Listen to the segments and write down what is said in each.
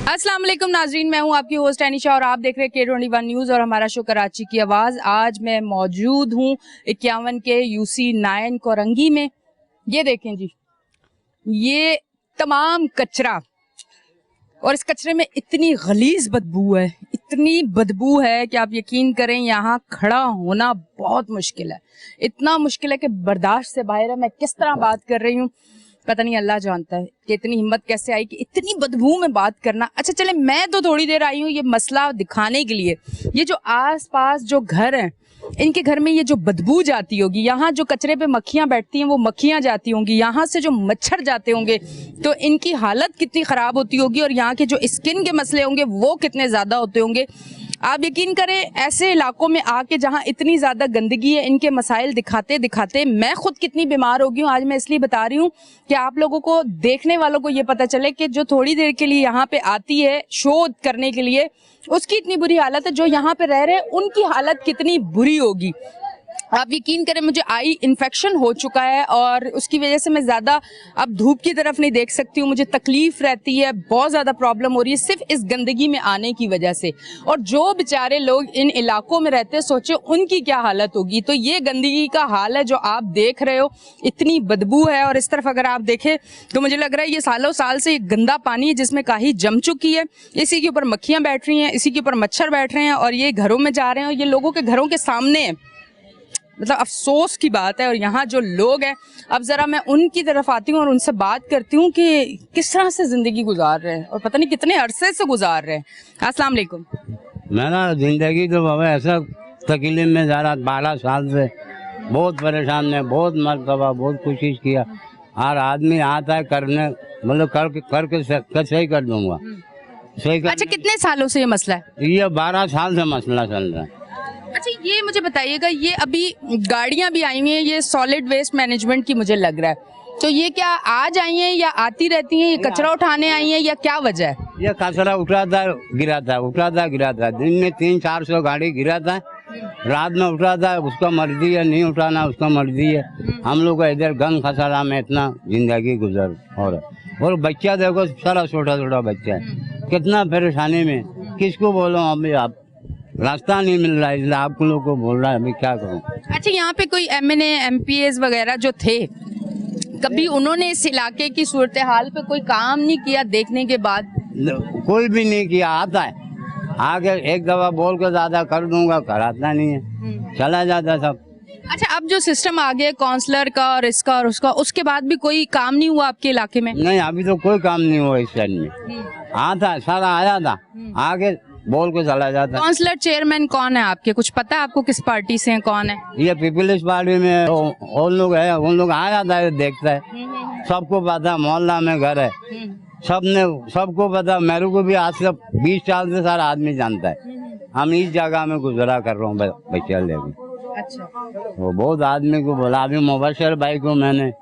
अस्सलाम वालेकुम नाजरीन, मैं हूं आपकी होस्ट अनिशा और आप देख रहे हैं K21 न्यूज़ और हमारा शो कराची की आवाज़। आज मैं मौजूद हूं 51 के UC 9 कोरंगी में। ये देखें जी, ये तमाम कचरा और इस कचरे में इतनी गलीज बदबू है, इतनी बदबू है कि आप यकीन करें यहाँ खड़ा होना बहुत मुश्किल है। इतना मुश्किल है कि बर्दाश्त से बाहर है। मैं किस तरह बात कर रही हूँ पता नहीं, अल्लाह जानता है कि इतनी हिम्मत कैसे आई कि इतनी बदबू में बात करना। अच्छा चले, मैं तो थोड़ी देर आई हूँ ये मसला दिखाने के लिए। ये जो आस पास जो घर हैं, इनके घर में ये जो बदबू जाती होगी, यहाँ जो कचरे पे मक्खियाँ बैठती हैं वो मक्खियाँ जाती होंगी, यहाँ से जो मच्छर जाते होंगे तो इनकी हालत कितनी ख़राब होती होगी और यहाँ के जो स्किन के मसले होंगे वो कितने ज़्यादा होते होंगे। आप यकीन करें, ऐसे इलाकों में आके जहाँ इतनी ज़्यादा गंदगी है, इनके मसाइल दिखाते दिखाते मैं खुद कितनी बीमार हो गई हूँ। आज मैं इसलिए बता रही हूँ कि आप लोगों को, देखने वालों को ये पता चले कि जो थोड़ी देर के लिए यहाँ पे आती है शो करने के लिए, उसकी इतनी बुरी हालत है, जो यहाँ पे रह रहे हैं उनकी हालत कितनी बुरी होगी। आप यकीन करें, मुझे आई इन्फेक्शन हो चुका है और उसकी वजह से मैं ज़्यादा अब धूप की तरफ नहीं देख सकती हूँ। मुझे तकलीफ रहती है, बहुत ज़्यादा प्रॉब्लम हो रही है सिर्फ इस गंदगी में आने की वजह से। और जो बेचारे लोग इन इलाकों में रहते हैं, सोचे उनकी क्या हालत होगी। तो ये गंदगी का हाल है जो आप देख रहे हो, इतनी बदबू है। और इस तरफ अगर आप देखें तो मुझे लग रहा है ये सालों साल से गंदा पानी है जिसमें काही जम चुकी है। इसी के ऊपर मक्खियाँ बैठ रही हैं, इसी के ऊपर मच्छर बैठ रहे हैं और ये घरों में जा रहे हैं और ये लोगों के घरों के सामने है। मतलब अफसोस की बात है। और यहाँ जो लोग हैं, अब ज़रा मैं उनकी तरफ आती हूँ और उनसे बात करती हूँ कि किस तरह से ज़िंदगी गुजार रहे हैं और पता नहीं कितने अरसे से गुजार रहे हैं। अस्सलाम वालेकुम। मेरा ज़िंदगी तो बाबा ऐसा तकलीफ में जा रहा, 12 साल से बहुत परेशान है, बहुत मरतबा बहुत कोशिश किया। हर आदमी आता है करने, मतलब करके सही कर दूंगा, सही कर। अच्छा, कितने सालों से ये मसला है? ये 12 साल से मसला चल रहा है। अच्छा, ये मुझे बताइएगा, ये अभी गाड़ियाँ भी आई हुई हैं, ये सॉलिड वेस्ट मैनेजमेंट की मुझे लग रहा है, तो ये क्या आज आई हैं या आती रहती हैं? ये कचरा उठाने आई हैं या क्या वजह है? ये कचरा उठाता गिराता, दिन में 300-400 गाड़ी गिराता है, रात में उठाता है। उसका मर्जी है, नहीं उठाना उसका मर्जी है। हम लोग का इधर गंद खसारा में इतना जिंदगी गुजर हो रहा। और बच्चा देखो, सारा छोटा छोटा बच्चा है, कितना परेशानी में, किसको बोलो अभी, आप रास्ता नहीं मिल रहा है, इसलिए आप लोग को बोल रहा है, अभी क्या करूं। अच्छा, यहाँ पे कोई MNA MPs वगैरह जो थे, कभी उन्होंने इस इलाके की सूरत हाल पे कोई काम नहीं किया देखने के बाद? कोई भी नहीं किया। आता है आगे एक दफा बोल के ज्यादा कर दूंगा, कराता नहीं है, चला जाता सब। अच्छा, अब जो सिस्टम आ गया काउंसलर का और इसका और उसका, उसके बाद भी कोई काम नहीं हुआ आपके इलाके में? नहीं, अभी तो कोई काम नहीं हुआ इस साइड में। आता है, सारा आया था, आगे बोल के चला जाता। काउंसलर चेयरमैन कौन है आपके, कुछ पता है आपको? किस पार्टी से हैं, कौन है? ये पीपल्स पार्टी में उन लोग है, उन लोग आ जाता है, देखता है, सबको पता, मोहल्ला में घर है, सबको पता। मेरे को भी आज से 20 साल से सारा आदमी जानता है। हम इस जगह में गुजरा कर रहा हूँ बच्चा लेके। अच्छा, वो बहुत आदमी को बोला, अभी मुबशर भाई को मैंने,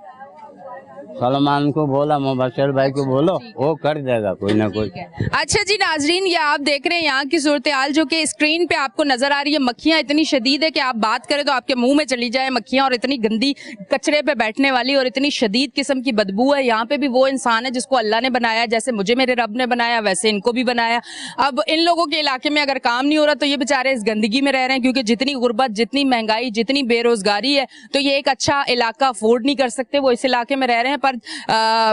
सलमान को बोला, मुबशर भाई को बोलो, वो कर देगा कोई ना कोई। अच्छा जी नाजरीन, ये आप देख रहे हैं यहाँ की सूरत हाल जो कि स्क्रीन पे आपको नजर आ रही है। मक्खियाँ इतनी शदीद है कि आप बात करें तो आपके मुंह में चली जाए मक्खियाँ, और इतनी गंदी कचरे पे बैठने वाली और इतनी शदीद किस्म की बदबू है। यहाँ पे भी वो इंसान है जिसको अल्लाह ने बनाया, जैसे मुझे मेरे रब ने बनाया वैसे इनको भी बनाया। अब इन लोगों के इलाके में अगर काम नहीं हो रहा तो ये बेचारे इस गंदगी में रह रहे हैं, क्योंकि जितनी गुर्बत, जितनी महंगाई, जितनी बेरोजगारी है, तो ये एक अच्छा इलाका अफोर्ड नहीं कर सकते, वो इस इलाके में रह रहे हैं। पर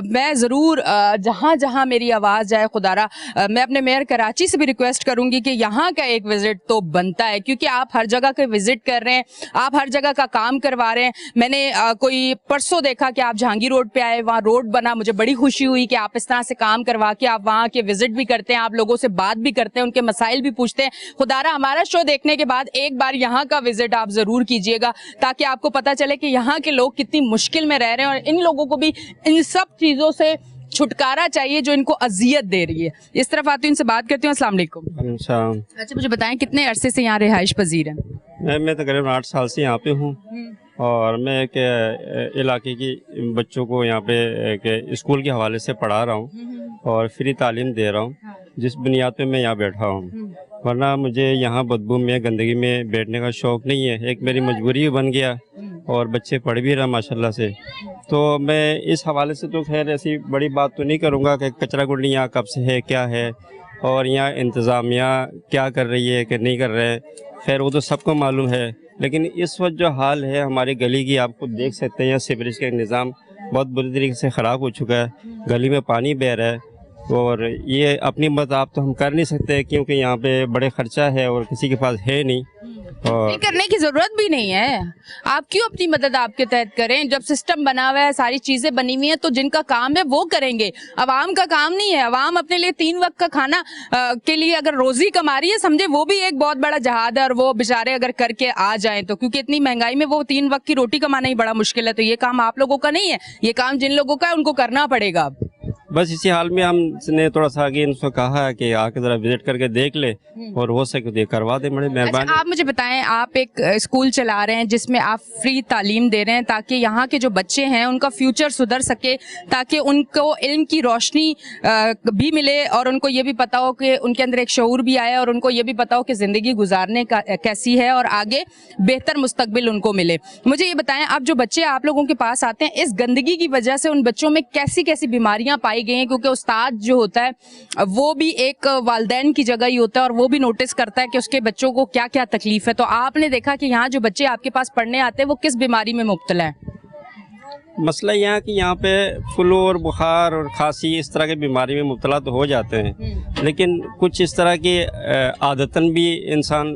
मैं ज़रूर जहाँ जहाँ मेरी आवाज़ जाए, खुदारा मैं अपने मेयर कराची से भी रिक्वेस्ट करूंगी कि यहाँ का एक विजिट तो बनता है, क्योंकि आप हर जगह के विजिट कर रहे हैं, आप हर जगह का काम करवा रहे हैं। मैंने कोई परसों देखा कि आप जहांगीर रोड पे आए, वहाँ रोड बना, मुझे बड़ी खुशी हुई कि आप इस तरह से काम करवा के आप वहाँ के विजिट भी करते हैं, आप लोगों से बात भी करते हैं, उनके मसाइल भी पूछते हैं। खुदारा हमारा शो देखने के बाद एक बार यहाँ का विजिट आप जरूर कीजिएगा, ताकि आपको पता चले कि यहाँ के लोग कितनी मुश्किल में रह रहे हैं और इन लोगों को भी इन सब चीजों से छुटकारा चाहिए जो इनको अजियत दे रही है। इस तरफ आती हूँ, इनसे बात करती हूँ। अस्सलाम वालेकुम। अच्छा, मुझे बताएं कितने अरसे से यहाँ रिहाइश पजीर हैं? मैं तकरीबन 8 साल से यहाँ पे हूँ और मैं एक इलाके की बच्चों को यहाँ पे एक स्कूल के हवाले से पढ़ा रहा हूँ और फ्री तालीम दे रहा हूँ, जिस बुनियाद पे मैं यहाँ बैठा हूँ। वरना मुझे यहाँ बदबू में, गंदगी में बैठने का शौक़ नहीं है, एक मेरी मजबूरी बन गया और बच्चे पढ़ भी रहा माशाल्लाह से। तो मैं इस हवाले से तो खैर ऐसी बड़ी बात तो नहीं करूँगा कि कचरा कुंडी यहाँ कब से है, क्या है, और यहाँ इंतज़ामिया क्या कर रही है कि नहीं कर रहे हैं, खैर वो तो सबको मालूम है। लेकिन इस वक्त जो हाल है हमारी गली की, आप खुद देख सकते हैं, यहाँ सीवरेज का निज़ाम बहुत बुरी तरीके से ख़राब हो चुका है, गली में पानी बह रहा है, और ये अपनी मदद आप तो हम कर नहीं सकते क्योंकि यहाँ पे बड़े ख़र्चा है और किसी के पास है नहीं। और ये करने की जरूरत भी नहीं है, आप क्यों अपनी मदद आपके तहत करें? जब सिस्टम बना हुआ है, सारी चीजें बनी हुई हैं, तो जिनका काम है वो करेंगे। अवाम का काम नहीं है। अवाम अपने लिए 3 वक्त का खाना के लिए अगर रोजी कमा रही है, समझे वो भी एक बहुत बड़ा जहाद है, और वो बेचारे अगर करके आ जाएं तो, क्योंकि इतनी महंगाई में वो 3 वक्त की रोटी कमाना ही बड़ा मुश्किल है। तो ये काम आप लोगों का नहीं है, ये काम जिन लोगों का है उनको करना पड़ेगा। अब बस इसी हाल में हमने थोड़ा सा आगे इनको कहा है कि आके जरा विजिट करके देख ले और हो सके तो ये करवा दे, बड़ी मेहरबानी। अच्छा, आप मुझे बताएं, आप एक स्कूल चला रहे हैं जिसमें आप फ्री तालीम दे रहे हैं ताकि यहाँ के जो बच्चे हैं उनका फ्यूचर सुधर सके, ताकि उनको इल्म की रोशनी भी मिले और उनको ये भी पता हो कि उनके अंदर एक शऊर भी आए और उनको ये भी पता हो कि ज़िंदगी गुजारने का कैसी है और आगे बेहतर मुस्तकबिल उनको मिले। मुझे ये बताएं, आप जो बच्चे आप लोगों के पास आते हैं, इस गंदगी की वजह से उन बच्चों में कैसी कैसी बीमारियां पाई गई हैं? क्योंकि उस्ताद जो होता है वो भी एक वालिदैन की जगह ही होता है और वो भी नोटिस करता है कि उसके बच्चों को क्या क्या तकलीफ है। तो आपने देखा कि यहाँ जो बच्चे आपके पास पढ़ने आते हैं वो किस बीमारी में मुब्तला है? मसला यहाँ कि यहाँ पे फ्लू और बुखार और खांसी इस तरह की बीमारी में मुब्तला तो हो जाते हैं, लेकिन कुछ इस तरह की आदतन भी इंसान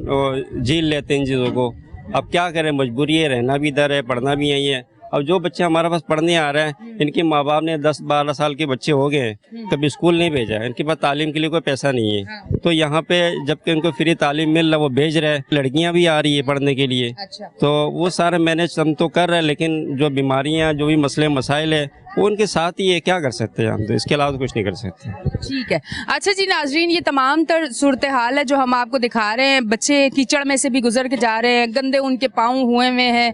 झेल लेते हैं इन चीज़ों को। अब क्या करें, मजबूरी है, रहना भी इधर है, पढ़ना भी यही है। अब जो बच्चे हमारे पास पढ़ने आ रहे हैं, इनके माँ बाप ने 10-12 साल के बच्चे हो गए, कभी स्कूल नहीं भेजा, इनके पास तालीम के लिए कोई पैसा नहीं है। तो यहाँ पे जबकि उनको फ्री तालीम मिल रहा, वो भेज रहे, लड़कियाँ भी आ रही है पढ़ने के लिए। अच्छा। तो वो सारे मैनेज हम तो कर रहे हैं, लेकिन जो बीमारियाँ, जो भी मसले मसाइल है वो उनके साथ ही है, क्या कर सकते हैं हम, तो इसके अलावा तो कुछ नहीं कर सकते। ठीक है। अच्छा जी नाजरीन, ये तमाम तर सूरत हाल है जो हम आपको दिखा रहे हैं। बच्चे कीचड़ में से भी गुजर के जा रहे हैं, गंदे उनके पाँव हुए हुए हैं।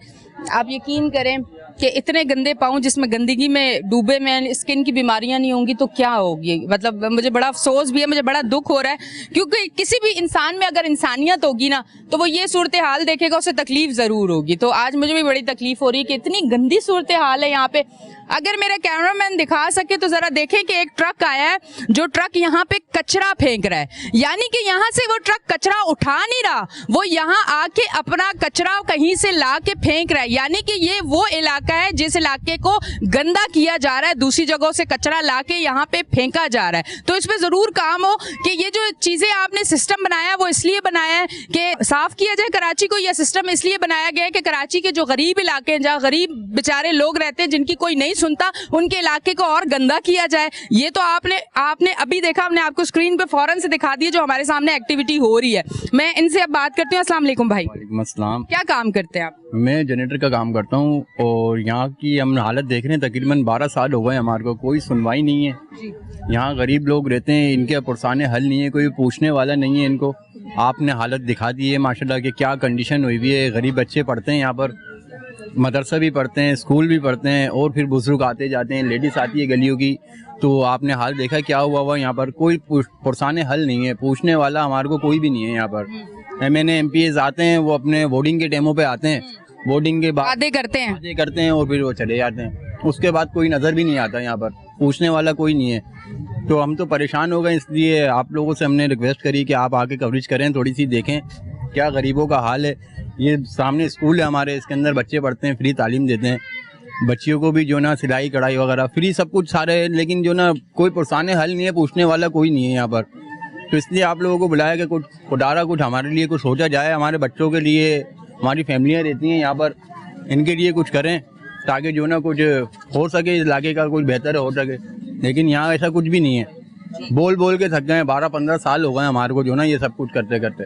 आप यकीन करें कि इतने गंदे पाँव जिसमें गंदगी में डूबे में स्किन की बीमारियां नहीं होंगी तो क्या होगी? मतलब मुझे बड़ा अफसोस भी है, मुझे बड़ा दुख हो रहा है, क्योंकि किसी भी इंसान में अगर इंसानियत होगी ना तो वो ये सूरत हाल देखेगा, उसे तकलीफ जरूर होगी। तो आज मुझे भी बड़ी तकलीफ हो रही है कि इतनी गंदी सूरत हाल है यहाँ पे। अगर मेरा कैमरामैन दिखा सके तो जरा देखें कि एक ट्रक आया है, जो ट्रक यहाँ पे कचरा फेंक रहा है, यानी कि यहाँ से वो ट्रक कचरा उठा नहीं रहा, वो यहाँ आके अपना कचरा कहीं से ला के फेंक रहा है। यानी कि ये वो इलाका है जिस इलाके को गंदा किया जा रहा है, दूसरी जगहों से कचरा ला के यहाँ पे फेंका जा रहा है। तो इस पे जरूर काम हो कि ये जो चीजें आपने सिस्टम बनाया वो इसलिए बनाया है कि साफ किया जाए कराची को। यह सिस्टम इसलिए बनाया गया है कि कराची के जो गरीब इलाके हैं, जहाँ गरीब बेचारे लोग रहते हैं जिनकी कोई नहीं सुनता, उनके इलाके को और गंदा किया जाए। ये तो आपने अभी देखा, हमने आपको स्क्रीन पे फौरन से दिखा दिया जो हमारे सामने एक्टिविटी हो रही है। मैं इनसे अब बात करती हूँ। अस्सलाम वालेकुम भाई। वालेकुम अस्सलाम। क्या काम करते हैं आप? मैं जनरेटर का काम करता हूँ और यहाँ की हम हालत देख रहे हैं, तकरीबन 12 साल हो गए हमारे को, कोई सुनवाई नहीं है। यहाँ गरीब लोग रहते हैं, इनके पुरसाने हल नहीं है, कोई पूछने वाला नहीं है इनको। आपने हालत दिखा दी है माशाल्लाह कि क्या कंडीशन हुई हुई है। गरीब बच्चे पढ़ते हैं यहाँ पर, मदरसा भी पढ़ते हैं, स्कूल भी पढ़ते हैं, और फिर बुजुर्ग आते जाते हैं, लेडीज़ आती है गलियों की। तो आपने हाल देखा क्या हुआ यहाँ पर, कोई पुरसाने हल नहीं है, पूछने वाला हमारे को कोई भी नहीं है यहाँ पर। MNA MPs आते हैं, वो अपने वोटिंग के टाइमों पे आते हैं, वोटिंग के बाद वादे करते हैं और फिर वो चले जाते हैं। उसके बाद कोई नज़र भी नहीं आता यहाँ पर, पूछने वाला कोई नहीं है। तो हम तो परेशान हो गए, इसलिए आप लोगों से हमने रिक्वेस्ट करी कि आप आके कवरेज करें, थोड़ी सी देखें क्या गरीबों का हाल है। ये सामने स्कूल है हमारे, इसके अंदर बच्चे पढ़ते हैं, फ्री तालीम देते हैं बच्चियों को भी, जो ना सिलाई कढ़ाई वगैरह फ्री सब कुछ सारे, लेकिन जो ना कोई पुरसाने हल नहीं है, पूछने वाला कोई नहीं है यहाँ पर। तो इसलिए आप लोगों को बुलाया कि कुछ खुदारा कुछ हमारे लिए कुछ सोचा जाए, हमारे बच्चों के लिए, हमारी फैमिलियाँ रहती हैं यहाँ पर, इनके लिए कुछ करें ताकि जो ना कुछ हो सके, इलाके का कुछ बेहतर हो सके। लेकिन यहाँ ऐसा कुछ भी नहीं है, बोल बोल के थक गए, 12-15 साल हो गए हमारे को जो ना ये सब कुछ करते करते,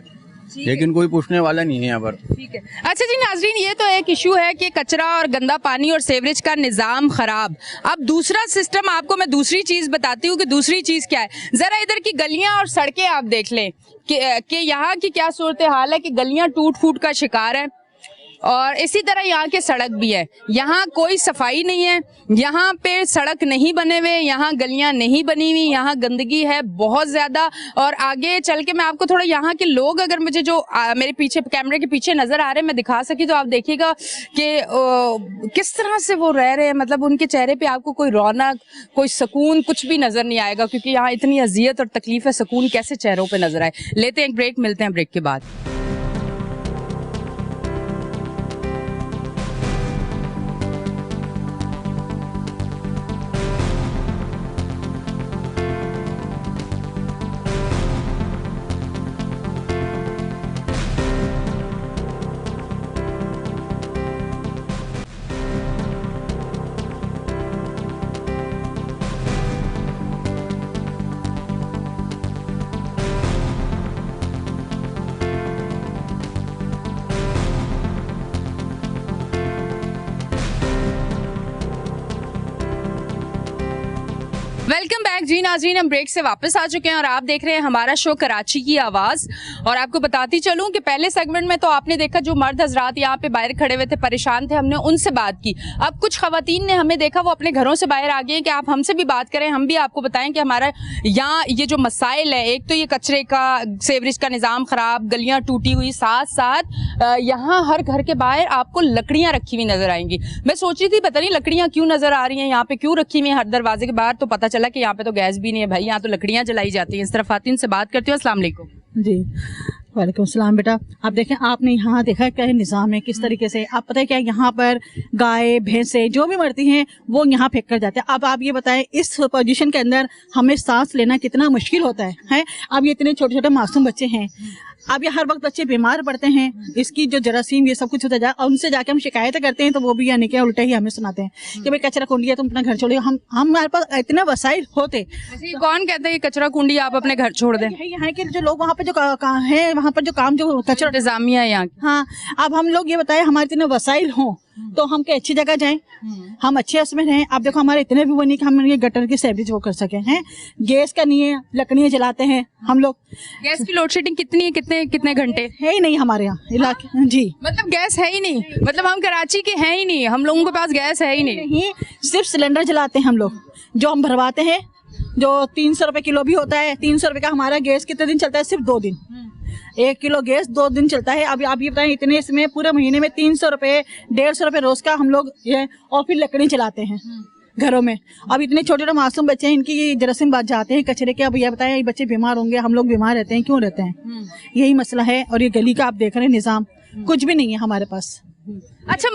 लेकिन कोई पूछने वाला नहीं है यहाँ पर। ठीक है। अच्छा जी नाजरीन, ये तो एक इशू है कि कचरा और गंदा पानी और सेवरेज का निज़ाम खराब। अब दूसरा सिस्टम, आपको मैं दूसरी चीज़ बताती हूँ कि दूसरी चीज़ क्या है। ज़रा इधर की गलियाँ और सड़कें आप देख लें कि यहाँ की क्या सूरत हाल है कि गलियाँ टूट फूट का शिकार है। और इसी तरह यहाँ के सड़क भी है, यहाँ कोई सफाई नहीं है, यहाँ पे सड़क नहीं बने हुए, यहाँ गलियां नहीं बनी हुई, यहाँ गंदगी है बहुत ज्यादा। और आगे चल के मैं आपको थोड़ा यहाँ के लोग अगर मुझे जो मेरे पीछे कैमरे के पीछे नजर आ रहे हैं मैं दिखा सकी तो आप देखिएगा कि किस तरह से वो रह रहे हैं। मतलब उनके चेहरे पे आपको कोई रौनक, कोई सुकून कुछ भी नजर नहीं आएगा, क्योंकि यहाँ इतनी अजियत और तकलीफ है, सुकून कैसे चेहरों पे नजर आए। लेते हैं एक ब्रेक, मिलते हैं ब्रेक के बाद। वेलकम बैक जी नाज़रीन, हम ब्रेक से वापस आ चुके हैं और आप देख रहे हैं हमारा शो कराची की आवाज़। और आपको बताती चलूं कि पहले सेगमेंट में तो आपने देखा जो मर्द हजरात यहाँ पे बाहर खड़े हुए थे, परेशान थे, हमने उनसे बात की। अब कुछ खवातीन ने हमें देखा वो अपने घरों से बाहर आ गए हैं कि आप हमसे भी बात करें, हम भी आपको बताएं कि हमारा यहाँ ये जो मसाइल है, एक तो ये कचरे का, सेवरेज का निज़ाम ख़राब, गलियाँ टूटी हुई, साथ साथ यहाँ हर घर के बाहर आपको लकड़ियाँ रखी हुई नजर आएंगी। मैं सोच रही थी पता नहीं लकड़ियाँ क्यों नजर आ रही हैं यहाँ पे, क्यों रखी हुई है हर दरवाजे के बाहर, तो पता चला कि यहाँ पे तो गैस भी नहीं है भाई, यहाँ तो लकड़ियां जलाई जाती हैं। इस तरह खातिन से बात करती हूँ। अस्सलाम वालेकुम। जी वालेकुम सलाम। बेटा आप देखें, आपने यहाँ देखा क्या निज़ाम है किस तरीके से, आप पता है क्या यहाँ पर गाय भैंसें जो भी मरती हैं वो यहाँ फेंक कर जाते हैं। अब आप ये बताएं इस पोजीशन के अंदर हमें सांस लेना कितना मुश्किल होता है? अब ये इतने छोटे छोटे मासूम बच्चे हैं, अब ये हर वक्त बच्चे बीमार पड़ते हैं, इसकी जो जरासीम ये सब कुछ होता जाए, और उनसे जाके हम शिकायतें करते हैं तो वो भी यानी कि उल्टे ही हमें सुनाते हैं कि भाई कचरा कुंडी है तुम अपना घर छोड़िए। हम हमारे पास इतने वसाइल होते। कौन कहता है कि कचरा कुंडी आप अपने घर छोड़ दें? यहाँ के जो लोग वहाँ पे जो है, वहाँ पर जो काम जो कचरा इंतजामिया है यहाँ। हाँ, अब हम लोग ये बताएं हमारे इतने वसाइल हों तो हम क्या अच्छी जगह जाएं, हम अच्छे उसमें रहें। अब देखो हमारे इतने भी वो नहीं कि हम ये गटर की सेवरेज वो कर सके हैं, गैस का नहीं है, लकड़ियाँ जलाते हैं हम लोग। गैस की लोड शेडिंग कितनी है, कितने कितने घंटे है ही नहीं हमारे यहाँ इलाके। जी मतलब गैस है ही नहीं, मतलब हम कराची के हैं ही नहीं, हम लोगों के पास गैस है ही नहीं। सिर्फ सिलेंडर जलाते हैं हम लोग, जो हम भरवाते हैं, जो 300 रुपए किलो भी होता है। 300 रुपए का हमारा गैस कितने दिन चलता है? सिर्फ 2 दिन। 1 किलो गैस 2 दिन चलता है। अभी आप ये बताएं इतने इसमें पूरे महीने में 300 रुपए 150 रुपए रोज का हम लोग ये, और फिर लकड़ी चलाते हैं घरों में। अब इतने छोटे छोटे मासूम बच्चे हैं, इनकी जरासीम बात जाते हैं कचरे के। अब ये बताएं ये बच्चे बीमार होंगे, हम लोग बीमार रहते हैं, क्यों रहते हैं? यही मसला है। और ये गली का आप देख रहे हैं निज़ाम, कुछ भी नहीं है हमारे पास। अच्छा,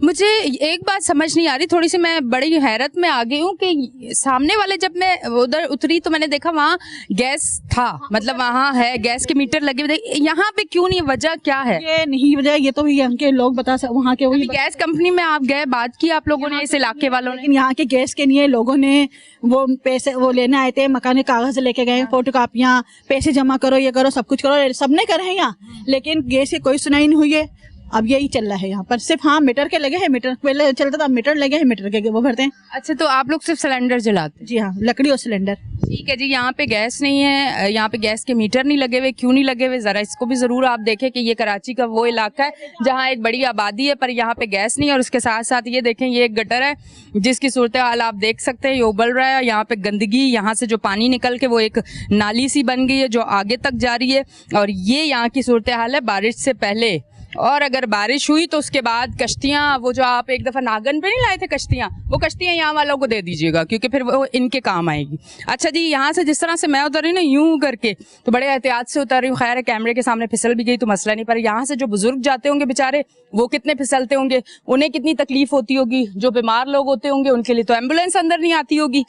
मुझे एक बात समझ नहीं आ रही, थोड़ी सी मैं बड़ी हैरत में आ गई हूँ कि सामने वाले, जब मैं उधर उतरी तो मैंने देखा वहाँ गैस था, मतलब वहाँ है गैस के मीटर लगे हुए, यहाँ पे क्यों नहीं? वजह क्या है? ये नहीं वजह, ये तो यहाँ के लोग बता सकते, वहाँ के वही गैस कंपनी में आप गए, बात की आप लोगों ने, इस इलाके वालों ने? लेकिन यहाँ के गैस के लिए लोगों ने वो पैसे वो लेने आए थे, मकानी कागज लेके गए, फोटो कापियाँ, पैसे जमा करो, ये करो, सब कुछ करो, सबने करे हैं यहाँ, लेकिन गैस की कोई सुनाई नहीं हुई है। अब यही चल रहा है यहाँ पर, सिर्फ हाँ मीटर के लगे हैं, मीटर पहले चलता था, मीटर लगे हैं, मीटर के वो भरते हैं। अच्छा, तो आप लोग सिर्फ सिलेंडर जलाते हैं? जी हाँ, लकड़ी और सिलेंडर। ठीक है जी, यहाँ पे गैस नहीं है, यहाँ पे गैस के मीटर नहीं लगे हुए, क्यों नहीं लगे हुए? जरा इसको भी जरूर आप देखें कि ये कराची का वो इलाका है जहाँ एक बड़ी आबादी है पर यहाँ पे गैस नहीं है। और उसके साथ साथ ये देखें, ये एक गटर है जिसकी सूरत हाल आप देख सकते हैं, ये उबल रहा है, यहाँ पे गंदगी, यहाँ से जो पानी निकल के वो एक नाली सी बन गई है जो आगे तक जा रही है। और ये यहाँ की सूरत हाल है बारिश से पहले, और अगर बारिश हुई तो उसके बाद कश्तियाँ, वो जो आप एक दफ़ा नागन पे नहीं लाए थे कश्तियाँ, वो कश्तियाँ यहाँ वालों को दे दीजिएगा क्योंकि फिर वो इनके काम आएगी। अच्छा जी, यहाँ से जिस तरह से मैं उतर रही ना यूं करके, तो बड़े एहतियात से उतर रही हूँ, खैर है कैमरे के सामने फिसल भी गई तो मसला नहीं, पर यहाँ से जो बुजुर्ग जाते होंगे बेचारे, वो कितने फिसलते होंगे, उन्हें कितनी तकलीफ होती होगी। जो बीमार लोग होते होंगे उनके लिए तो एम्बुलेंस अंदर नहीं आती होगी।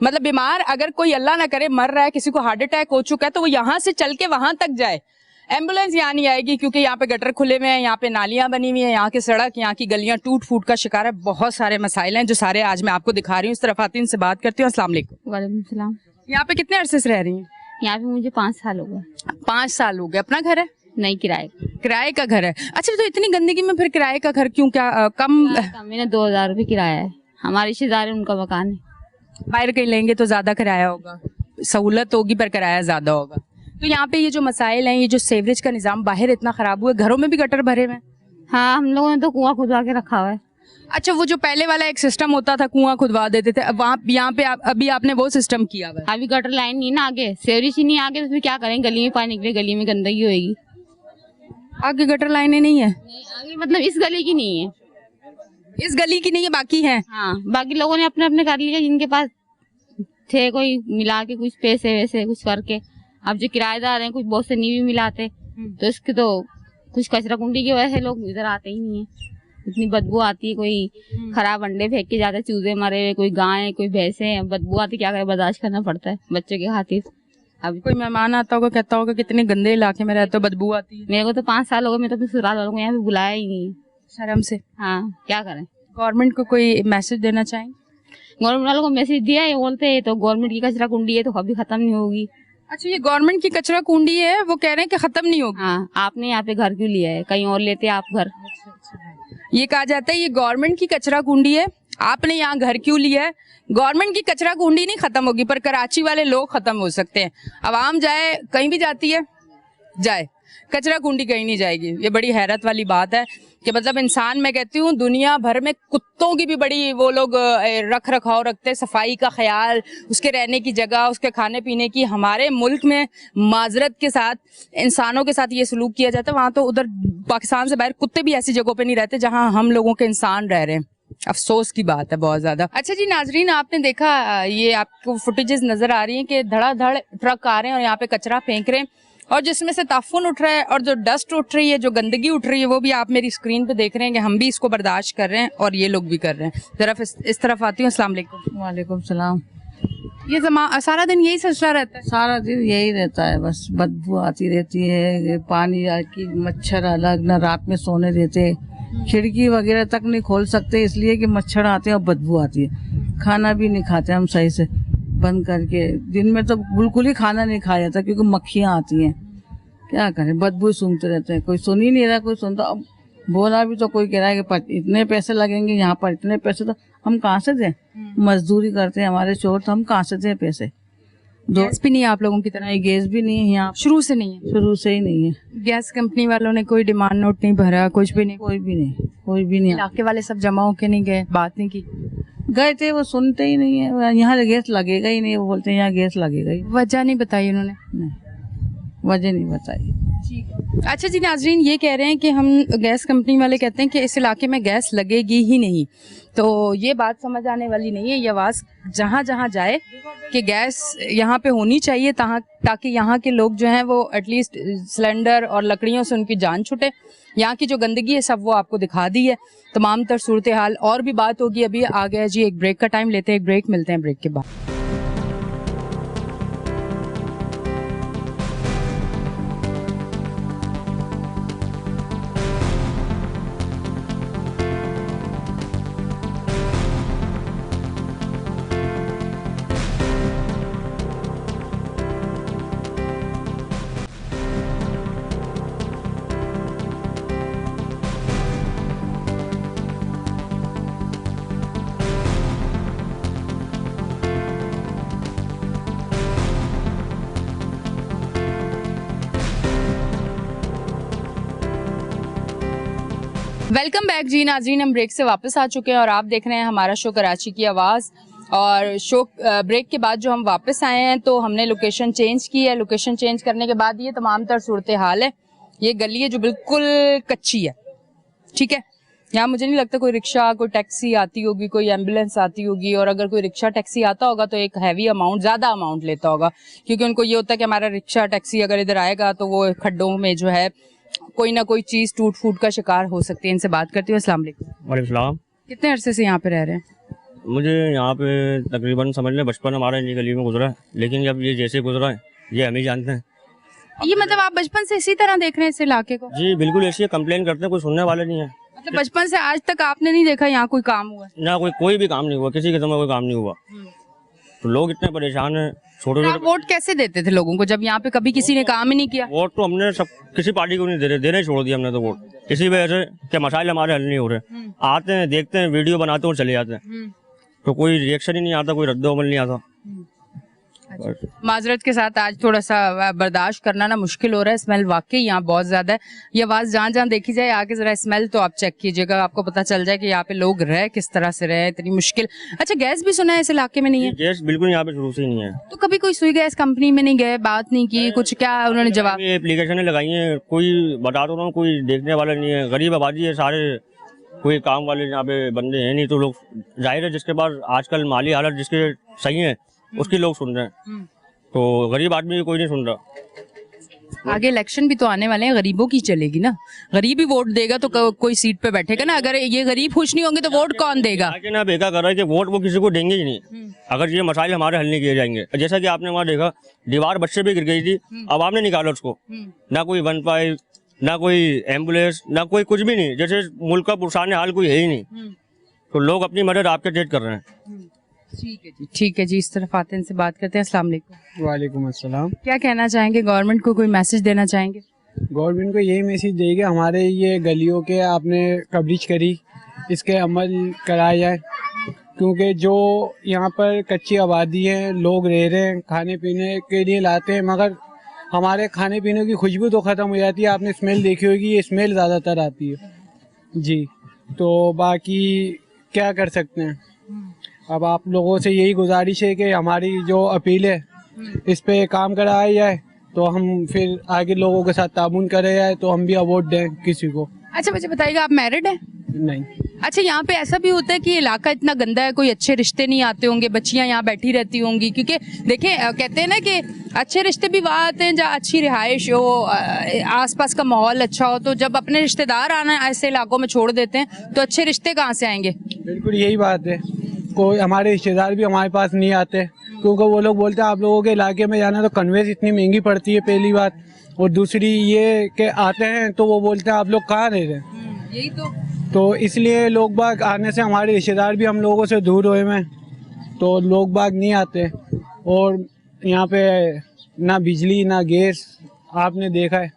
मतलब बीमार अगर कोई अल्लाह ना करे मर रहा है, किसी को हार्ट अटैक हो चुका है, तो वो यहाँ से चल के वहां तक जाए, एम्बुलेंस यहाँ नहीं आएगी क्योंकि यहाँ पे गटर खुले हुए हैं, यहाँ पे नालियाँ बनी हुई हैं, यहाँ की सड़क, यहाँ की गलियाँ टूट फूट का शिकार है। बहुत सारे मसाइल हैं जो सारे आज मैं आपको दिखा रही हूँ। इस तरफ आती से बात करती हूँ। अस्सलाम वालेकुम। वालेकुम सलाम। यहाँ पे कितने अरसे से रह रही हैं? यहाँ पे मुझे 5 साल हो गए। 5 साल हो गए। अपना घर है? नहीं, किराए। किराए का घर है। अच्छा, तो इतनी गंदगी में फिर किराए का घर क्यों? क्या कम? मैंने 2000 रुपये किराया है, हमारे रिश्तेदार है, उनका मकान है। बाहर कहीं लेंगे तो ज्यादा किराया होगा, सहूलत होगी पर किराया ज्यादा होगा। तो यहाँ पे ये जो मसाइल हैं, ये जो सेवरेज का निज़ाम बाहर इतना ख़राब हुआ है, घरों में भी गटर भरे हुए हैं, हाँ, हम लोगों ने तो कुआं खुदवा के रखा हुआ है। अच्छा, वो जो पहले वाला एक सिस्टम होता था, कुआं खुदवा देते थे, अब वहाँ यहाँ पे अभी आपने वो सिस्टम किया हुआ है। अभी गटर लाइन नहीं ना आगे, सीवरेज ही नहीं आगे, तो फिर क्या करेंगे? गली में पानी निकले, गली में गंदगी होगी। आगे गटर लाइनें नहीं है? आगे मतलब इस गली की नहीं है। इस गली की नहीं है, बाकी है। हाँ, बाकी लोगों ने अपने अपने कर लिया, जिनके पास थे, कोई मिला के कुछ पैसे वैसे कुछ करके। अब जो किराएदार हैं, कुछ बहुत से नहीं भी मिलाते, तो इसके तो कुछ कचरा कुंडी की वजह से लोग इधर आते ही नहीं है। इतनी बदबू आती है, कोई खराब अंडे फेंक के जाते, चूजे मरे हुए, कोई गाय कोई भैंसे, बदबू आती, क्या करे, बर्दाश्त करना पड़ता है बच्चों के खातिर। अब कोई मेहमान आता होगा, कहता होगा कितने गंदे इलाके में रहते हो, बदबू आती है। मेरे को तो 5 साल हो गए, मैं तो अपने ससुराल वालों को यहाँ पे बुलाया ही नहीं है। शर्म से। हाँ, क्या करें? गवर्नमेंट को कोई मैसेज देना चाहेंगे? गवर्नमेंट वालों को मैसेज दिया है, बोलते हैं तो गवर्नमेंट की कचरा कुंडी है तो कभी खत्म नहीं होगी। अच्छा, ये गवर्नमेंट की कचरा कुंडी है, वो कह रहे हैं कि खत्म नहीं होगी। हाँ, आपने यहाँ पे घर क्यों लिया है? कहीं और लेते आप घर। ये कहा जाता है ये गवर्नमेंट की कचरा कुंडी है, आपने यहाँ घर क्यों लिया है? गवर्नमेंट की कचरा कुंडी नहीं खत्म होगी, पर कराची वाले लोग खत्म हो सकते हैं। आवाम जाए कहीं भी जाती है, जाए, कचरा कुंडी कहीं नहीं जाएगी। ये बड़ी हैरत वाली बात है कि मतलब इंसान, मैं कहती हूँ दुनिया भर में कुत्तों की भी बड़ी वो लोग रख रखाव रखते हैं, सफाई का ख्याल, उसके रहने की जगह, उसके खाने पीने की। हमारे मुल्क में माजरत के साथ इंसानों के साथ ये सलूक किया जाता है। वहाँ तो उधर पाकिस्तान से बाहर कुत्ते भी ऐसी जगहों पे नहीं रहते जहाँ हम लोगों के इंसान रह रहे हैं। अफसोस की बात है बहुत ज्यादा। अच्छा जी नाजरीन, आपने देखा, ये आपको फुटेजेस नजर आ रही हैं कि धड़ाधड़ ट्रक आ रहे हैं और यहाँ पे कचरा फेंक रहे हैं, और जिसमें से ताफुन उठ रहा है और जो डस्ट उठ रही है, जो गंदगी उठ रही है, वो भी आप मेरी स्क्रीन पे देख रहे हैं कि हम भी इसको बर्दाश्त कर रहे हैं और ये लोग भी कर रहे हैं। जरा इस तरफ आती हूँ। अस्सलाम वालेकुम। वालेकुम सलाम। ये सारा दिन यही सिलसिला रहता है? सारा दिन यही रहता है, बस बदबू आती रहती है, पानी की, मच्छर अलग, न रात में सोने देते, खिड़की वगैरह तक नहीं खोल सकते इसलिए कि मच्छर आते हैं और बदबू आती है। खाना भी नहीं खाते हम सही से, बंद करके। दिन में तो बिल्कुल ही खाना नहीं खाया जाता क्योंकि मक्खियाँ आती हैं। क्या करें, बदबू सूंघते रहते हैं, कोई सुन ही नहीं रहा, कोई सुनता। अब बोला भी तो कोई कह रहा है कि इतने पैसे लगेंगे यहाँ पर, इतने पैसे, तो हम कहाँ से दें? मजदूरी करते हैं हमारे शोर, तो हम कहाँ से दें पैसे? गैस भी नहीं है आप लोगों की तरह? नहीं, गैस भी नहीं है यहाँ, शुरू से नहीं है? शुरू से ही नहीं है। गैस कंपनी वालों ने कोई डिमांड नोट नहीं भरा, कुछ भी नहीं? कोई भी नहीं, कोई भी नहीं। इलाके वाले सब जमा होके नहीं गए, बात नहीं की? गए थे, वो सुनते ही नहीं है। यहाँ गैस लगेगा ही नहीं, वो बोलते हैं यहाँ गैस लगेगा ही वजह नहीं बताई उन्होंने? नहीं, वजह नहीं बताई। अच्छा जी नाजरीन, ये कह रहे हैं कि हम गैस कंपनी वाले कहते हैं कि इस इलाके में गैस लगेगी ही नहीं, तो ये बात समझ आने वाली नहीं है। ये आवाज़ जहाँ जहाँ जाए कि गैस यहाँ पे होनी चाहिए, ताकि यहाँ के लोग जो हैं वो एटलीस्ट सिलेंडर और लकड़ियों से उनकी जान छूटे। यहाँ की जो गंदगी है सब वो आपको दिखा दी है, तमाम तर सूरत हाल। और भी बात होगी, अभी आ गया जी एक ब्रेक का टाइम, लेते हैं एक ब्रेक, मिलते हैं ब्रेक के बाद। वेलकम बैक जी नाजरीन, हम ब्रेक से वापस आ चुके हैं और आप देख रहे हैं हमारा शो कराची की आवाज़। और शो ब्रेक के बाद जो हम वापस आए हैं तो हमने लोकेशन चेंज की है। लोकेशन चेंज करने के बाद ये तमाम तर सूरत हाल है। ये गली है जो बिल्कुल कच्ची है, ठीक है। यहाँ मुझे नहीं लगता कोई रिक्शा, कोई टैक्सी आती होगी, कोई एम्बुलेंस आती होगी, और अगर कोई रिक्शा टैक्सी आता होगा तो एक हैवी अमाउंट, ज़्यादा अमाउंट लेता होगा, क्योंकि उनको ये होता है कि हमारा रिक्शा टैक्सी अगर इधर आएगा तो वो खड्डों में जो है कोई ना कोई चीज़ टूट फूट का शिकार हो सकती है। इनसे बात करती हूँ। अस्सलाम वालेकुम। वालेकुम सलाम। कितने अरसे से यहाँ पे रह रहे हैं? मुझे यहाँ पे तकरीबन समझ लें बचपन हमारा इन्हीं गली में गुजरा है, लेकिन जब ये जैसे गुजरा है ये हम ही जानते हैं। ये मतलब आप बचपन से इसी तरह देख रहे हैं इस इलाके को? जी बिल्कुल, ऐसी कंप्लेन करते हैं, कोई सुनने वाले नहीं है। मतलब बचपन से आज तक आपने नहीं देखा यहाँ कोई काम हुआ? ना कोई भी काम नहीं हुआ, किसी किस्म का कोई काम नहीं हुआ, तो लोग इतने परेशान हैं। छोटे आप वोट कैसे देते थे लोगों को जब यहाँ पे कभी किसी ने काम ही नहीं किया? वोट तो हमने सब किसी पार्टी को नहीं दे रहे, देना ही छोड़ दिया हमने तो वोट, इसी वजह से कि मसाइल हमारे हल नहीं हो रहे। आते हैं, देखते हैं, वीडियो बनाते हैं और चले जाते हैं, तो कोई रिएक्शन ही नहीं आता, कोई रद्द अमल नहीं आता। माजरत के साथ आज थोड़ा सा बर्दाश्त करना ना मुश्किल हो रहा है, स्मेल वाकई यहाँ बहुत ज्यादा है। ये आवाज जहाँ जहाँ देखी जाए आके जरा स्मेल तो आप चेक कीजिएगा, आपको पता चल जाए कि यहाँ पे लोग रह किस तरह से रहे, इतनी मुश्किल। अच्छा, गैस भी सुना है इस इलाके में नहीं है? गैस बिल्कुल यहाँ पे शुरू से ही नहीं है। तो कभी कोई सुई गैस कंपनी में नहीं गए, बात नहीं की कुछ? क्या उन्होंने जवाब? एप्लीकेशन लगाई है, कोई बता तो रहा हूँ, कोई देखने वाला नहीं है। गरीब आबादी है सारे, कोई काम वाले यहाँ पे बंदे हैं नहीं, तो लोग जाहिर है जिसके पास आजकल माली हालत जिसके सही है उसकी लोग सुन रहे हैं, तो गरीब आदमी कोई नहीं सुन रहा। आगे इलेक्शन भी तो आने वाले हैं, गरीबों की चलेगी ना, गरीब ही वोट देगा तो कोई सीट पे बैठेगा ना। अगर ये गरीब खुश नहीं होंगे तो वोट कौन देगा? आगे ना बेका कर रहा है कि वोट वो किसी को देंगे ही नहीं अगर ये मसाइल हमारे हल नहीं किए जाएंगे। जैसा कि आपने वहाँ देखा, दीवार बच्चे भी गिर गई थी, अब आपने निकाला उसको, ना कोई 1-5, ना कोई एम्बुलेंस, ना कोई कुछ भी नहीं, जैसे मुल्क का पुरसाने हाल कोई है ही नहीं। तो लोग अपनी मदद आपके डेट कर रहे हैं। ठीक है जी, ठीक है जी, इस तरफ आते हैं, इनसे बात करते हैं। अस्सलाम वालेकुम। वालेकुम अस्सलाम। क्या कहना चाहेंगे, गवर्नमेंट को कोई मैसेज देना चाहेंगे? गवर्नमेंट को यही मैसेज देगी, हमारे ये गलियों के आपने कवरेज करी, इसके अमल कराया जाए, क्योंकि जो यहाँ पर कच्ची आबादी है, लोग रह रहे हैं, खाने पीने के लिए लाते हैं, मगर हमारे खाने पीने की खुशबू तो ख़त्म हो जाती है। आपने स्मेल देखी होगी, ये स्मेल ज़्यादातर आती है जी। तो बाकी क्या कर सकते हैं, अब आप लोगों से यही गुजारिश है कि हमारी जो अपील है इस पे काम कराया जाए, तो हम फिर आगे लोगों के साथ ताबून करे जाए, तो हम भी अवार्ड दें किसी को। अच्छा मुझे बताइएगा, आप मैरिड हैं? नहीं। अच्छा, यहाँ पे ऐसा भी होता है कि इलाका इतना गंदा है, कोई अच्छे रिश्ते नहीं आते होंगे, बच्चियां यहाँ बैठी रहती होंगी? क्योंकि देखें, कहते हैं ना कि अच्छे रिश्ते भी वहाँ आते हैं जहाँ अच्छी रिहाइश हो, आसपास का माहौल अच्छा हो। तो जब अपने रिश्तेदार आना ऐसे इलाकों में छोड़ देते हैं तो अच्छे रिश्ते कहाँ से आएंगे? बिल्कुल यही बात है, कोई हमारे रिश्तेदार भी हमारे पास नहीं आते, क्योंकि वो लोग बोलते हैं आप लोगों के इलाके में जाना तो कन्वेंस इतनी महंगी पड़ती है, पहली बात, और दूसरी ये कि आते हैं तो वो बोलते हैं आप लोग कहाँ रह रहे हैं। यही तो इसलिए लोग बाग आने से, हमारे रिश्तेदार भी हम लोगों से दूर हुए हैं, तो लोग बाग नहीं आते। और यहाँ पे ना बिजली ना गैस, आपने देखा है,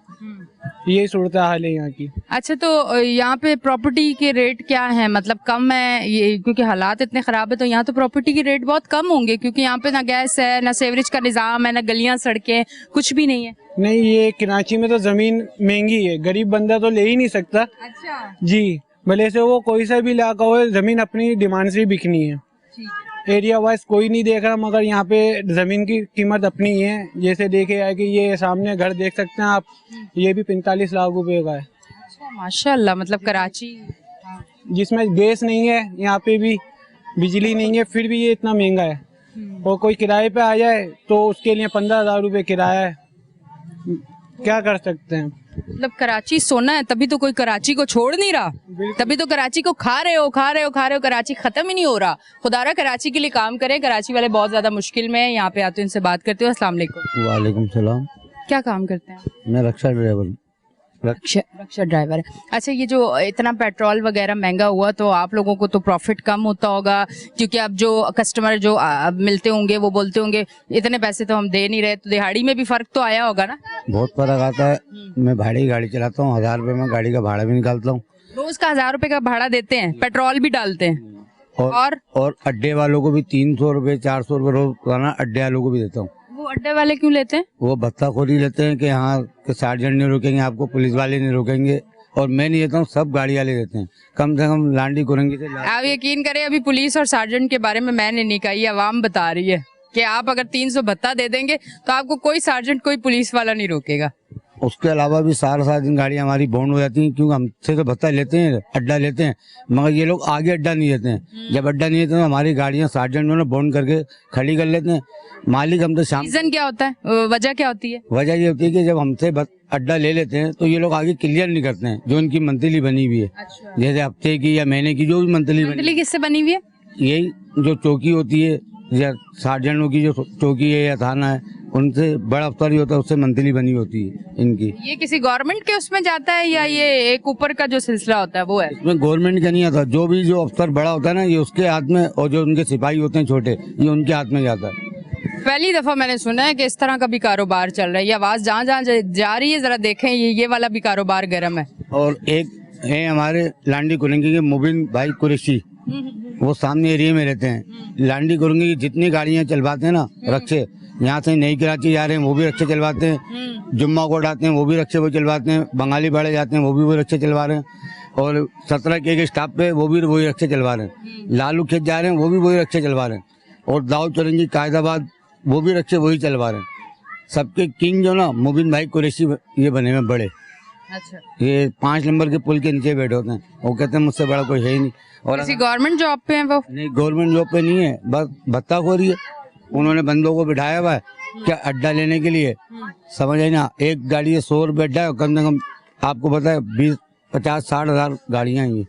यही सूरत हाल है यहाँ की। अच्छा, तो यहाँ पे प्रॉपर्टी के रेट क्या है, मतलब कम है ये? क्योंकि हालात इतने खराब है तो यहाँ तो प्रॉपर्टी के रेट बहुत कम होंगे, क्योंकि यहाँ पे ना गैस है, ना सेवरेज का निजाम है, ना गलियां सड़कें, कुछ भी नहीं है। नहीं, ये कराची में तो जमीन महंगी है, गरीब बंदा तो ले ही नहीं सकता। अच्छा जी, भले से वो कोई सा भी इलाका हो, जमीन अपनी डिमांड से बिकनी है। एरिया वाइज कोई नहीं देख रहा, मगर यहाँ पे जमीन की कीमत अपनी ही है। जैसे देखे जाए कि ये सामने घर देख सकते हैं आप, ये भी 45 लाख रुपए का है। अच्छा, माशाल्लाह, मतलब कराची जिसमें गैस नहीं है, यहाँ पे भी बिजली नहीं है, फिर भी ये इतना महंगा है। और कोई किराए पे आ जाए तो उसके लिए 15,000 रुपये किराया है, क्या कर सकते हैं। मतलब कराची सोना है, तभी तो कोई कराची को छोड़ नहीं रहा, तभी तो कराची को खा रहे हो, कराची खत्म ही नहीं हो रहा। खुदारा कराची के लिए काम करें, कराची वाले बहुत ज्यादा मुश्किल में है। यहाँ पे आते हैं, इनसे बात करते हो। अस्सलाम वालेकुम। वालेकुम सलाम। क्या काम करते हैं? मैं रिक्शा ड्राइवर। रिक्शा ड्राइवर है। अच्छा, ये जो इतना पेट्रोल वगैरह महंगा हुआ तो आप लोगों को तो प्रॉफिट कम होता होगा, क्योंकि अब जो कस्टमर जो मिलते होंगे वो बोलते होंगे इतने पैसे तो हम दे नहीं रहे, तो दिहाड़ी में भी फर्क तो आया होगा ना? बहुत फर्क आता है। मैं भाड़ी गाड़ी चलाता हूँ, 1000 रुपये में गाड़ी का भाड़ा भी निकालता हूँ। रोज का 1000 रुपए का भाड़ा देते हैं, पेट्रोल भी डालते हैं। और अड्डे वालों को भी 300 रुपये 400 रुपये रोजाना अड्डे वालों को भी देता हूँ। वो अड्डे वाले क्यों लेते हैं? वो भत्ताखोरी लेते हैं कि हाँ कि सार्जेंट नहीं रोकेंगे आपको, पुलिस वाले नहीं रोकेंगे। और मैं नहीं देता हूँ, सब गाड़ी वाले देते हैं। कम से कम लांडी कुरंगी से आप यकीन करें, अभी पुलिस और सार्जेंट के बारे में मैंने नहीं कहा, ये अवाम बता रही है कि आप अगर 300 भत्ता दे देंगे तो आपको कोई सार्जेंट कोई पुलिस वाला नहीं रोकेगा। उसके अलावा भी सारा दिन गाड़ियाँ हमारी बॉन्ड हो जाती हैं, क्योंकि हमसे तो भत्ता लेते हैं, अड्डा लेते हैं, मगर ये लोग आगे अड्डा नहीं देते हैं। जब अड्डा नहीं देते तो हमारी गाड़ियाँ सार्जेंट ने बॉन्ड करके खड़ी कर लेते हैं। मालिक हम तो शाम। रीजन क्या होता है, वजह क्या होती है? वजह ये होती है कि जब हमसे अड्डा ले लेते हैं तो ये लोग आगे क्लियर नहीं करते हैं, जो उनकी मंथली बनी हुई है। अच्छा। जैसे हफ्ते की या महीने की जो भी मंथली किससे बनी हुई है? यही जो चौकी होती है या सार्जेंटों की जो चौकी है या थाना है, उनसे बड़ा अफसर ही होता है, उससे मंथली बनी होती है इनकी। ये किसी गवर्नमेंट के उसमें जाता है या ये एक ऊपर का जो सिलसिला होता है वो है? इसमें गवर्नमेंट का नहीं आता, जो भी जो अफसर बड़ा होता है ना, ये उसके हाथ में, और जो उनके सिपाही होते हैं छोटे, ये उनके हाथ में जाता है। पहली दफा मैंने सुना है कि इस तरह का भी कारोबार चल रहा है। ये आवाज जहाँ जहाँ जा रही है, जरा देखें, ये वाला भी कारोबार गर्म है। और एक है हमारे लांडी कुरंगी के मुबिन भाई कुरैशी, वो सामने एरिया में रहते हैं। लांडी कुरंगी की जितनी गाड़ियाँ चलवाते हैं ना रक्शे, यहाँ से नई कराची जा रहे हैं वो भी रिक्शे चलवाते हैं, जुम्मा कोट आते हैं वो भी रिक्शे वो चलवाते हैं, बंगाली भाड़े जाते हैं वो रिक्शे चलवा रहे हैं, और 17 के स्टाफ पे वो भी वही रिक्शे चलवा रहे हैं, लालू खेत जा रहे हैं वो भी वही रिक्शे चलवा रहे हैं, और दाऊद चौरंगी कायदाबाद वो भी रिक्शे वही चलवा रहे हैं। सबके किंग जो ना मुबीन भाई कुरैशी ये बने हुए बड़े, अच्छा, ये 5 नंबर के पुल के नीचे बैठे होते हैं, वो कहते हैं मुझसे बड़ा कोई है ही नहीं। और किसी गवर्नमेंट जॉब पे हैं वो? नहीं, गवर्नमेंट जॉब पे नहीं है, बस भत्ताखोरी है। उन्होंने बंदों को बिठाया हुआ है क्या अड्डा लेने के लिए, समझ आई ना। एक गाड़ी 100 रुपये अड्डा है, कम से कम आपको पता है 20-50-60 हज़ार गाड़ियाँ हैं ये,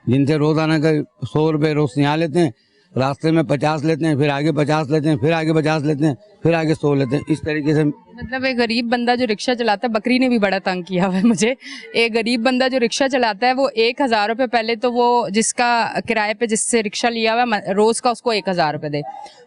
जिनसे रोजाना का 100 रुपये रोज यहाँ लेते हैं, रास्ते में 50 लेते हैं, फिर आगे 50 लेते हैं, फिर आगे 50 लेते हैं, फिर आगे 100 लेते हैं, इस तरीके से। मतलब एक गरीब बंदा जो रिक्शा चलाता है, बकरी ने भी बड़ा तंग किया हुआ है मुझे। एक गरीब बंदा जो रिक्शा चलाता है वो 1000 रुपये, पहले तो वो जिसका किराए पे जिससे रिक्शा लिया हुआ है रोज का उसको 1000 रुपये दे,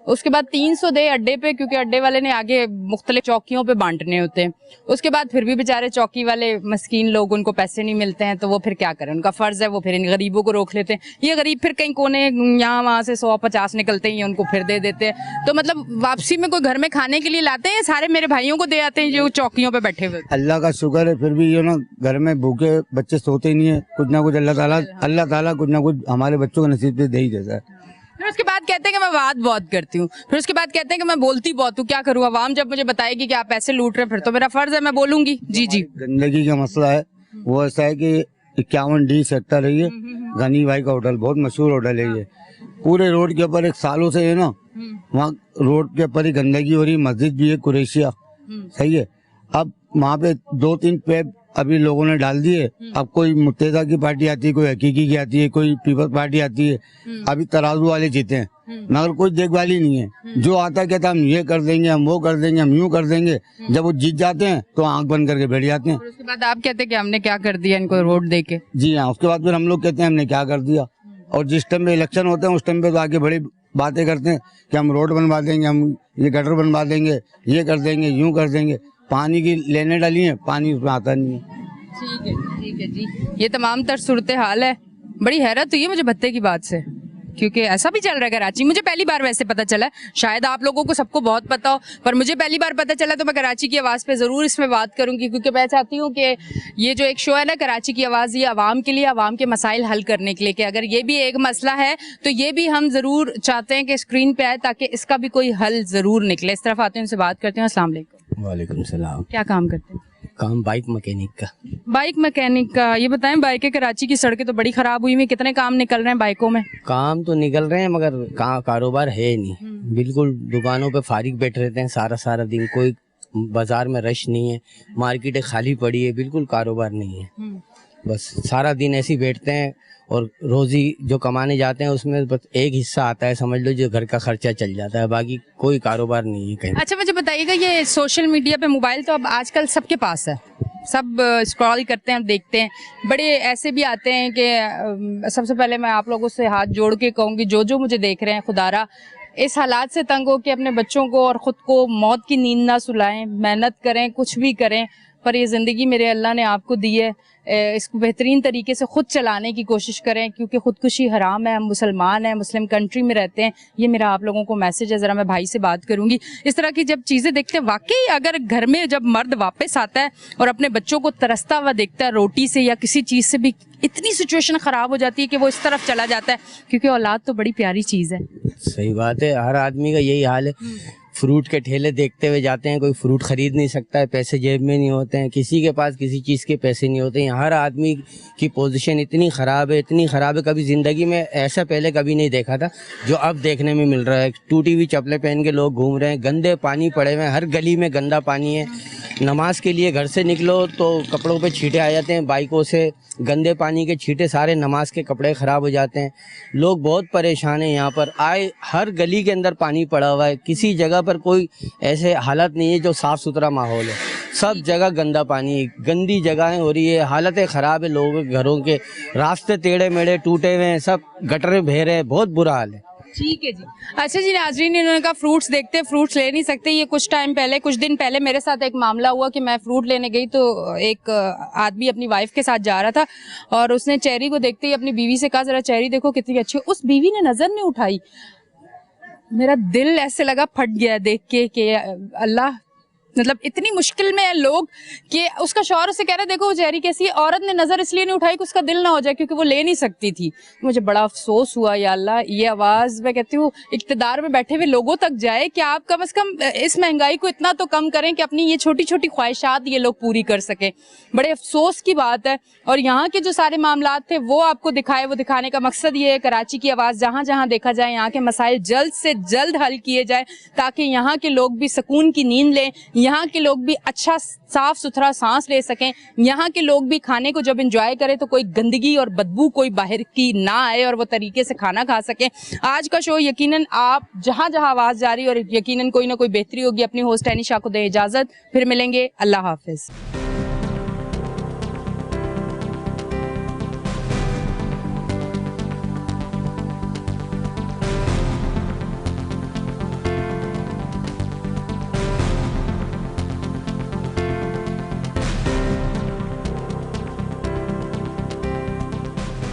उसके बाद 300 दे अड्डे पे, क्योंकि अड्डे वाले ने आगे मुख्तलिफ चौकियों पे बांटने होते हैं। उसके बाद फिर भी बेचारे चौकी वाले मस्कीन लोग, उनको पैसे नहीं मिलते हैं तो वो फिर क्या करें, उनका फर्ज है वो फिर इन गरीबों को रोक लेते हैं। ये गरीब फिर कहीं कोने यहाँ वहाँ से 100-50 निकलते ही उनको फिर दे देते हैं। तो मतलब वापसी में कोई घर में खाने के लिए लाते हैं, सारे मेरे भाइयों को दे आते हैं जो चौकियों पे बैठे हुए। अल्लाह का शुक्र है फिर भी ये ना घर में भूखे बच्चे सोते नहीं है, कुछ ना कुछ अल्लाह ताला कुछ ना कुछ हमारे बच्चों को नसीब से दे ही देता है। फिर उसके बाद कहते हैं कि मैं बात बहुत करती हूँ, फिर उसके बाद कहते हैं कि मैं बोलती बहुत हूँ, क्या करूँ। अवाम जब मुझे बताएगी कि आप पैसे लूट रहे हैं फिर तो मेरा फर्ज है मैं बोलूंगी। जी जी। गंदगी का मसला है वो ऐसा है कि 51D सेक्टर है ये, गनी भाई का होटल बहुत मशहूर होटल है ये, पूरे रोड के ऊपर एक सालों से है ना, वहाँ रोड के ऊपर ही गंदगी हो रही, मस्जिद भी है कुरैशिया, सही है। अब वहाँ पे 2-3 पेड़ अभी लोगों ने डाल दिए, अब कोई मुत्तेदा की पार्टी आती है, कोई हकीकी की आती है, कोई पीपल्स पार्टी आती है, अभी तराजू वाले जीते हैं, मगर कोई देखभाल ही नहीं है। जो आता है कहता हम ये कर देंगे, हम वो कर देंगे, हम यूं कर देंगे, जब वो जीत जाते हैं तो आंख बंद करके बैठ जाते हैं। उसके बाद आप कहते हैं कि हमने क्या कर दिया इनको रोड दे के। जी हाँ, उसके बाद फिर हम लोग कहते हैं हमने क्या कर दिया, और जिस टाइम पे इलेक्शन होते हैं उस टाइम पे तो आके बड़ी बातें करते हैं कि हम रोड बनवा देंगे, हम ये गटर बनवा देंगे, ये कर देंगे, यूं कर देंगे। पानी की लेने डाली है, पानी उसमें आता नहीं है। ठीक है जी। ये तमाम तर सूरत हाल है। बड़ी हैरत हुई है मुझे भत्ते की बात से, क्योंकि ऐसा भी चल रहा है कराची। मुझे पहली बार वैसे पता चला, शायद आप लोगों को सबको बहुत पता हो, पर मुझे पहली बार पता चला। तो मैं कराची की आवाज़ पे ज़रूर इसमें बात करूंगी, क्योंकि मैं चाहती हूँ कि ये जो एक शो है ना कराची की आवाज़, ये आवाम के लिए, आवाम के मसाइल हल करने के लिए, कि अगर ये भी एक मसला है तो ये भी हम ज़रूर चाहते हैं कि स्क्रीन पे आए ताकि इसका भी कोई हल ज़रूर निकले। इस तरफ आते हैं, उनसे बात करते हैं। अस्सलाम वालेकुम। वालेकुम सलाम। क्या काम करते हैं? काम बाइक मैकेनिक का। बाइक मैकेनिक का। ये बताएं, बाइकें कराची की सड़कें तो बड़ी खराब हुई हुई, कितने काम निकल रहे हैं बाइकों में? काम तो निकल रहे हैं मगर कारोबार है नहीं, बिल्कुल दुकानों पे फारिग बैठे रहते हैं सारा दिन, कोई बाजार में रश नहीं है, मार्केटें खाली पड़ी है, बिल्कुल कारोबार नहीं है। बस सारा दिन ऐसे ही बैठते हैं, और रोजी जो कमाने जाते हैं उसमें बस एक हिस्सा आता है, समझ लो जो घर का खर्चा चल जाता है, बाकी कोई कारोबार नहीं है कहीं। अच्छा मुझे बताइएगा, ये सोशल मीडिया पे मोबाइल तो अब आजकल सबके पास है, सब स्क्रॉल करते हैं, देखते हैं, बड़े ऐसे भी आते हैं कि सबसे पहले मैं आप लोगों से हाथ जोड़ के कहूँगी, जो मुझे देख रहे हैं, खुदारा इस हालात से तंग हो कि अपने बच्चों को और ख़ुद को मौत की नींद ना सुलाएं, मेहनत करें, कुछ भी करें, पर ये ज़िंदगी मेरे अल्लाह ने आपको दी है, इसको बेहतरीन तरीके से ख़ुद चलाने की कोशिश करें, क्योंकि ख़ुदकुशी हराम है। हम मुसलमान हैं, मुस्लिम कंट्री में रहते हैं। ये मेरा आप लोगों को मैसेज है। ज़रा मैं भाई से बात करूंगी। इस तरह की जब चीज़ें देखते हैं, वाकई अगर घर में जब मर्द वापस आता है और अपने बच्चों को तरसता हुआ देखता है रोटी से या किसी चीज़ से भी, इतनी सिचुएशन ख़राब हो जाती है कि वो इस तरफ चला जाता है, क्योंकि औलाद तो बड़ी प्यारी चीज़ है। सही बात है, हर आदमी का यही हाल है। फ्रूट के ठेले देखते हुए जाते हैं, कोई फ्रूट खरीद नहीं सकता है, पैसे जेब में नहीं होते हैं, किसी के पास किसी चीज़ के पैसे नहीं होते हैं। हर आदमी की पोजीशन इतनी ख़राब है, इतनी ख़राब है, कभी ज़िंदगी में ऐसा पहले कभी नहीं देखा था जो अब देखने में मिल रहा है। टूटी हुई चप्पलें पहन के लोग घूम रहे हैं, गंदे पानी पड़े हुए हैं, हर गली में गंदा पानी है। नमाज के लिए घर से निकलो तो कपड़ों पे छींटे आ जाते हैं, बाइकों से गंदे पानी के छींटे, सारे नमाज के कपड़े ख़राब हो जाते हैं। लोग बहुत परेशान हैं। यहाँ पर आए हर गली के अंदर पानी पड़ा हुआ है, किसी जगह पर कोई ऐसे हालत नहीं है जो साफ़ सुथरा माहौल है, सब जगह गंदा पानी, गंदी जगहें हो रही है, हालतें ख़राब है, लोगों के घरों के रास्ते टेढ़े मेढ़े टूटे हुए हैं, सब गटरें बह रहे हैं, बहुत बुरा हाल है। ठीक है जी। अच्छा जी नाजरीन, इन्होंने कहा फ्रूट्स देखते हैं, फ्रूट्स ले नहीं सकते। ये कुछ दिन पहले मेरे साथ एक मामला हुआ कि मैं फ्रूट लेने गई तो एक आदमी अपनी वाइफ के साथ जा रहा था और उसने चेरी को देखते ही अपनी बीवी से कहा, जरा चेरी देखो कितनी अच्छी है। उस बीवी ने नजर नहीं उठाई, मेरा दिल ऐसे लगा फट गया देख के कि अल्लाह, मतलब इतनी मुश्किल में है लोग कि उसका शौहर उसे कह रहे देखो वो चेहरी कैसी है, औरत ने नजर इसलिए नहीं उठाई कि उसका दिल ना हो जाए क्योंकि वो ले नहीं सकती थी। मुझे बड़ा अफसोस हुआ, या अल्लाह ये आवाज मैं कहती हूँ इक्तदार में बैठे हुए लोगों तक जाए कि आप कम से कम इस महंगाई को इतना तो कम करें कि अपनी ये छोटी छोटी ख्वाहिशात ये लोग पूरी कर सकें। बड़े अफसोस की बात है। और यहाँ के जो सारे मामलात थे वो आपको दिखाए, वो दिखाने का मकसद ये है कराची की आवाज जहाँ जहाँ देखा जाए यहाँ के मसाइल जल्द से जल्द हल किए जाए ताकि यहाँ के लोग भी सुकून की नींद लें, यहाँ के लोग भी अच्छा साफ सुथरा सांस ले सकें, यहाँ के लोग भी खाने को जब एंजॉय करें तो कोई गंदगी और बदबू कोई बाहर की ना आए और वो तरीके से खाना खा सकें। आज का शो यकीनन आप जहाँ जहाँ आवाज जा रही है और यकीनन कोई ना कोई बेहतरी होगी। अपनी होस्ट एनिशा को दे इजाजत, फिर मिलेंगे, अल्लाह हाफिज।